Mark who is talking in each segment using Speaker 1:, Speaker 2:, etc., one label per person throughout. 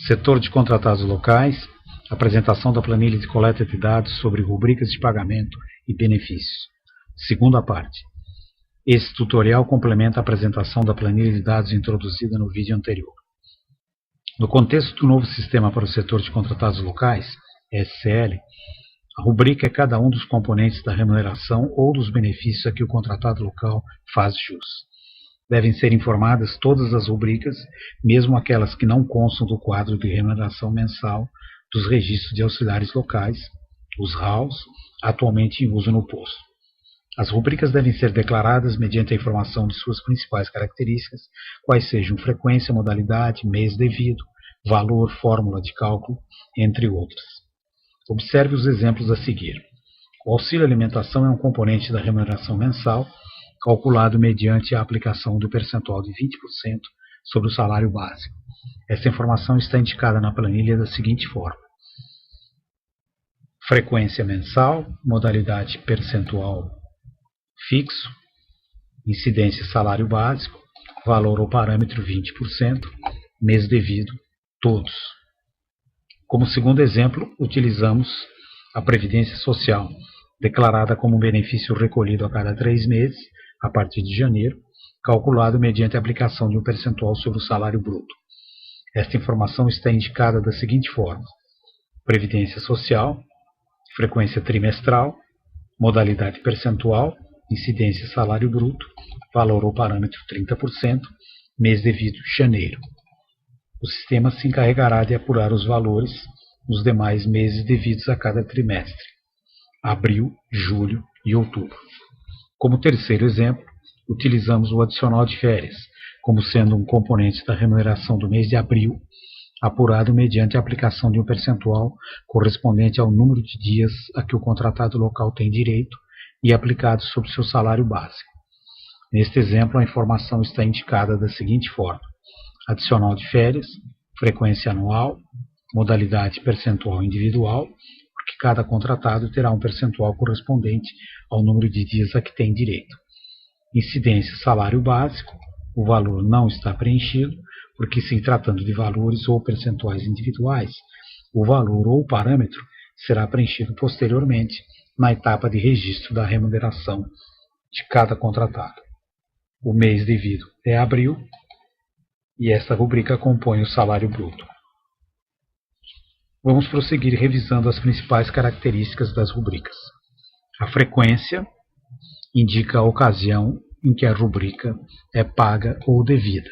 Speaker 1: Setor de contratados locais, apresentação da planilha de coleta de dados sobre rubricas de pagamento e benefícios. Segunda parte. Esse tutorial complementa a apresentação da planilha de dados introduzida no vídeo anterior. No contexto do novo sistema para o setor de contratados locais, SCL, a rubrica é cada um dos componentes da remuneração ou dos benefícios a que o contratado local faz jus. Devem ser informadas todas as rubricas, mesmo aquelas que não constam do quadro de remuneração mensal dos registros de auxiliares locais, os RAUs, atualmente em uso no posto. As rubricas devem ser declaradas mediante a informação de suas principais características, quais sejam frequência, modalidade, mês devido, valor, fórmula de cálculo, entre outras. Observe os exemplos a seguir. O auxílio alimentação é um componente da remuneração mensal, calculado mediante a aplicação do percentual de 20% sobre o salário básico. Essa informação está indicada na planilha da seguinte forma. Frequência mensal, modalidade percentual fixo, incidência salário básico, valor ou parâmetro 20%, mês devido, todos. Como segundo exemplo, utilizamos a Previdência Social, declarada como benefício recolhido a cada 3 meses, a partir de janeiro, calculado mediante a aplicação de um percentual sobre o salário bruto. Esta informação está indicada da seguinte forma. Previdência Social, frequência trimestral, modalidade percentual, incidência salário bruto, valor ou parâmetro 30%, mês devido janeiro. O sistema se encarregará de apurar os valores nos demais meses devidos a cada trimestre, abril, julho e outubro. Como terceiro exemplo, utilizamos o adicional de férias, como sendo um componente da remuneração do mês de abril, apurado mediante a aplicação de um percentual correspondente ao número de dias a que o contratado local tem direito e aplicado sobre seu salário básico. Neste exemplo, a informação está indicada da seguinte forma. Adicional de férias, frequência anual, modalidade percentual individual, porque cada contratado terá um percentual correspondente ao número de dias a que tem direito. Incidência salário básico, o valor não está preenchido, porque se tratando de valores ou percentuais individuais, o valor ou parâmetro será preenchido posteriormente na etapa de registro da remuneração de cada contratado. O mês devido é abril e esta rubrica compõe o salário bruto. Vamos prosseguir revisando as principais características das rubricas. A frequência indica a ocasião em que a rubrica é paga ou devida.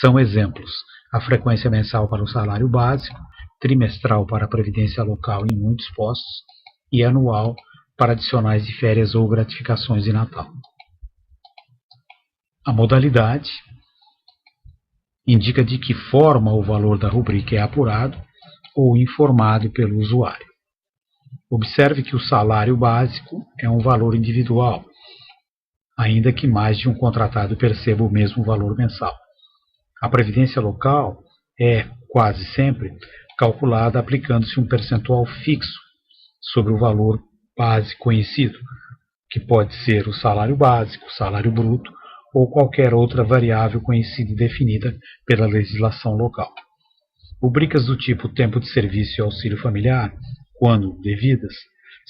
Speaker 1: São exemplos: a frequência mensal para o salário básico, trimestral para a previdência local em muitos postos e anual para adicionais de férias ou gratificações de Natal. A modalidade indica de que forma o valor da rubrica é apurado ou informado pelo usuário. Observe que o salário básico é um valor individual, ainda que mais de um contratado perceba o mesmo valor mensal. A previdência local é, quase sempre, calculada aplicando-se um percentual fixo sobre o valor base conhecido, que pode ser o salário básico, o salário bruto ou qualquer outra variável conhecida e definida pela legislação local. Rubricas do tipo tempo de serviço e auxílio familiar, quando devidas,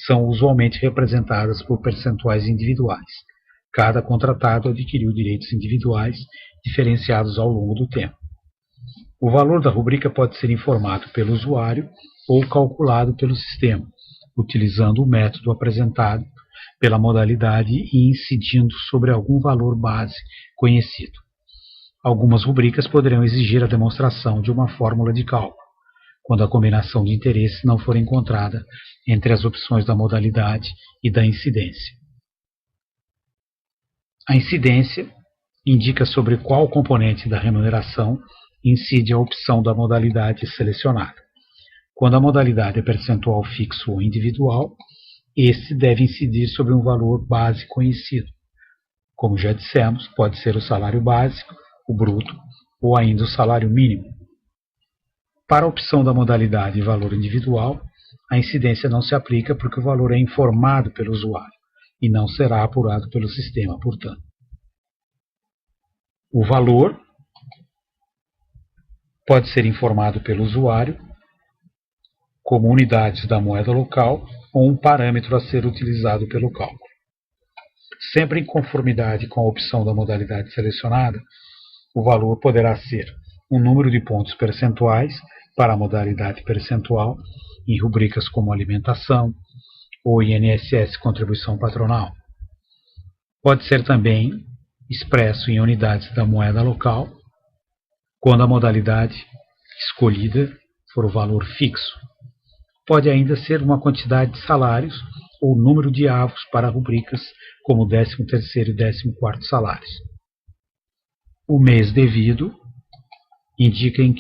Speaker 1: são usualmente representadas por percentuais individuais. Cada contratado adquiriu direitos individuais diferenciados ao longo do tempo. O valor da rubrica pode ser informado pelo usuário ou calculado pelo sistema, utilizando o método apresentado pela modalidade e incidindo sobre algum valor base conhecido. Algumas rubricas poderão exigir a demonstração de uma fórmula de cálculo, quando a combinação de interesses não for encontrada entre as opções da modalidade e da incidência. A incidência indica sobre qual componente da remuneração incide a opção da modalidade selecionada. Quando a modalidade é percentual fixo ou individual, este deve incidir sobre um valor base conhecido. Como já dissemos, pode ser o salário básico, o bruto ou ainda o salário mínimo. Para a opção da modalidade valor individual, a incidência não se aplica porque o valor é informado pelo usuário e não será apurado pelo sistema, portanto. O valor pode ser informado pelo usuário como unidades da moeda local ou um parâmetro a ser utilizado pelo cálculo. Sempre em conformidade com a opção da modalidade selecionada, o valor poderá ser um número de pontos percentuais para a modalidade percentual em rubricas como alimentação ou INSS contribuição patronal. Pode ser também expresso em unidades da moeda local quando a modalidade escolhida for o valor fixo. Pode ainda ser uma quantidade de salários ou número de avos para rubricas como 13º e 14º salários. O mês devido indica em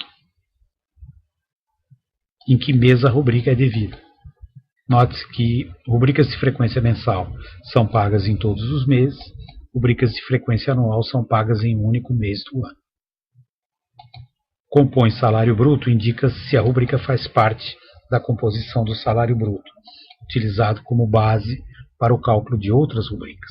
Speaker 1: que mês a rubrica é devida. Note-se que rubricas de frequência mensal são pagas em todos os meses, rubricas de frequência anual são pagas em um único mês do ano. Compõe salário bruto indica se a rubrica faz parte da composição do salário bruto, utilizado como base para o cálculo de outras rubricas.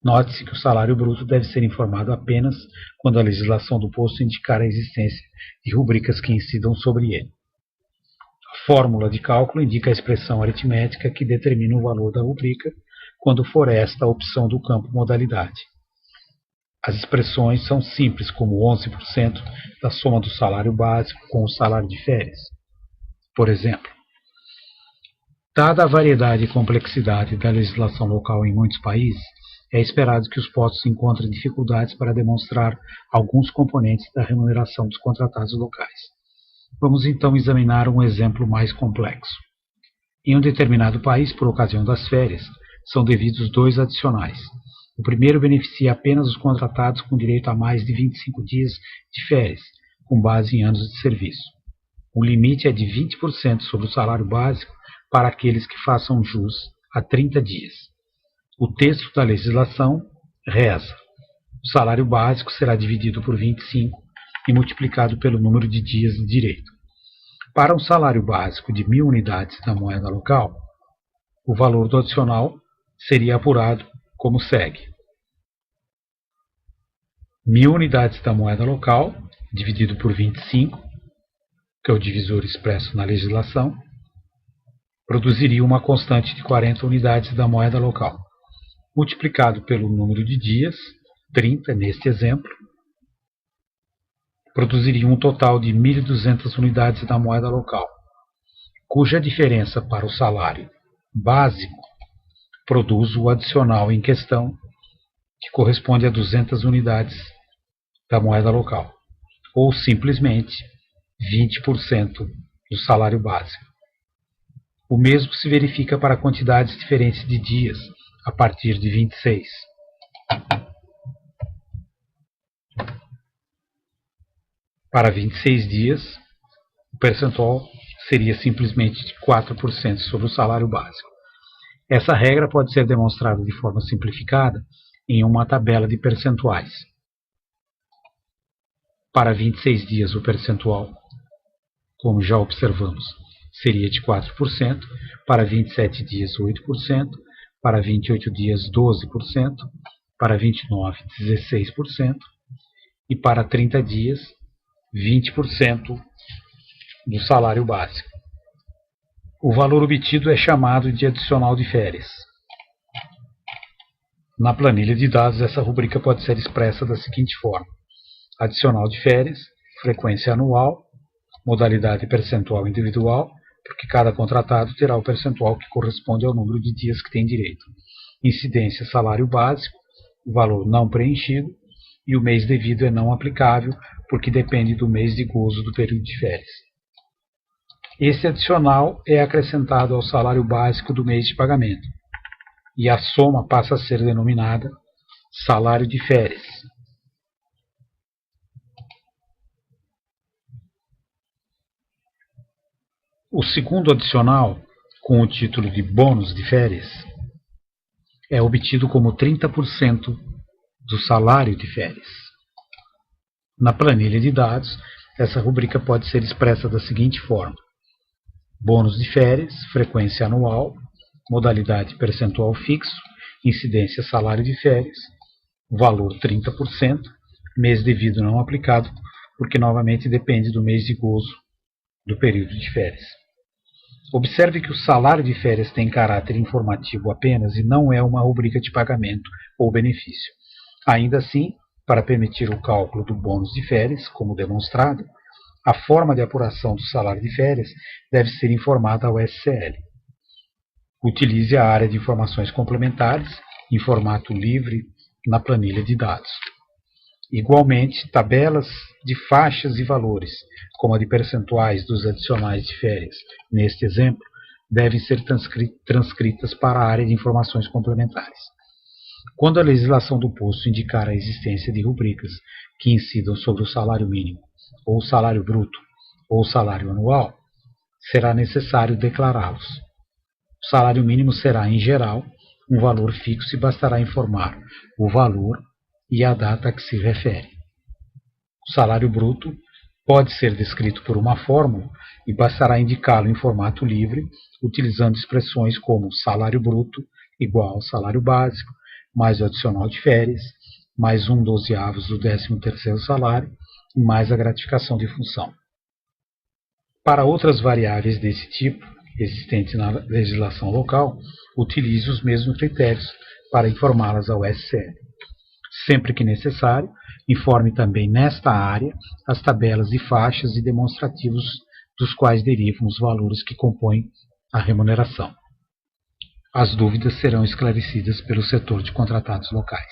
Speaker 1: Note-se que o salário bruto deve ser informado apenas quando a legislação do posto indicar a existência de rubricas que incidam sobre ele. A fórmula de cálculo indica a expressão aritmética que determina o valor da rubrica quando for esta a opção do campo modalidade. As expressões são simples, como 11% da soma do salário básico com o salário de férias. Por exemplo, dada a variedade e complexidade da legislação local em muitos países, é esperado que os postos encontrem dificuldades para demonstrar alguns componentes da remuneração dos contratados locais. Vamos então examinar um exemplo mais complexo. Em um determinado país, por ocasião das férias, são devidos 2 adicionais. O primeiro beneficia apenas os contratados com direito a mais de 25 dias de férias, com base em anos de serviço. O limite é de 20% sobre o salário básico para aqueles que façam jus a 30 dias. O texto da legislação reza: o salário básico será dividido por 25 e multiplicado pelo número de dias de direito. Para um salário básico de 1.000 unidades da moeda local, o valor do adicional seria apurado como segue: 1.000 unidades da moeda local dividido por 25, que é o divisor expresso na legislação, produziria uma constante de 40 unidades da moeda local, multiplicado pelo número de dias, 30 neste exemplo, produziria um total de 1.200 unidades da moeda local, cuja diferença para o salário básico produz o adicional em questão, que corresponde a 200 unidades da moeda local, ou simplesmente 20% do salário básico. O mesmo se verifica para quantidades diferentes de dias, a partir de 26. Para 26 dias, o percentual seria simplesmente de 4% sobre o salário básico. Essa regra pode ser demonstrada de forma simplificada em uma tabela de percentuais. Para 26 dias, o percentual, como já observamos, seria de 4%, para 27 dias 8%, para 28 dias 12%, para 29 16% e para 30 dias 20% do salário básico. O valor obtido é chamado de adicional de férias. Na planilha de dados, essa rubrica pode ser expressa da seguinte forma: adicional de férias, frequência anual, modalidade percentual individual, porque cada contratado terá o percentual que corresponde ao número de dias que tem direito. Incidência salário básico, o valor não preenchido, e o mês devido é não aplicável, porque depende do mês de gozo do período de férias. Esse adicional é acrescentado ao salário básico do mês de pagamento, e a soma passa a ser denominada salário de férias. O segundo adicional, com o título de bônus de férias, é obtido como 30% do salário de férias. Na planilha de dados, essa rubrica pode ser expressa da seguinte forma: bônus de férias, frequência anual, modalidade percentual fixo, incidência salário de férias, valor 30%, mês devido não aplicado, porque novamente depende do mês de gozo do período de férias. Observe que o salário de férias tem caráter informativo apenas e não é uma rubrica de pagamento ou benefício. Ainda assim, para permitir o cálculo do bônus de férias, como demonstrado, a forma de apuração do salário de férias deve ser informada ao SCL. Utilize a área de informações complementares em formato livre na planilha de dados. Igualmente, tabelas de faixas e valores, como a de percentuais dos adicionais de férias, neste exemplo, devem ser transcritas para a área de informações complementares. Quando a legislação do posto indicar a existência de rubricas que incidam sobre o salário mínimo, ou o salário bruto, ou o salário anual, será necessário declará-los. O salário mínimo será, em geral, um valor fixo e bastará informar o valor e a data a que se refere. O salário bruto pode ser descrito por uma fórmula e bastará indicá-lo em formato livre, utilizando expressões como salário bruto igual ao salário básico, mais o adicional de férias, mais 1/12 do 13º salário e mais a gratificação de função. Para outras variáveis desse tipo, existentes na legislação local, utilize os mesmos critérios para informá-las ao SCL. Sempre que necessário, informe também nesta área as tabelas de faixas e demonstrativos dos quais derivam os valores que compõem a remuneração. As dúvidas serão esclarecidas pelo setor de contratados locais.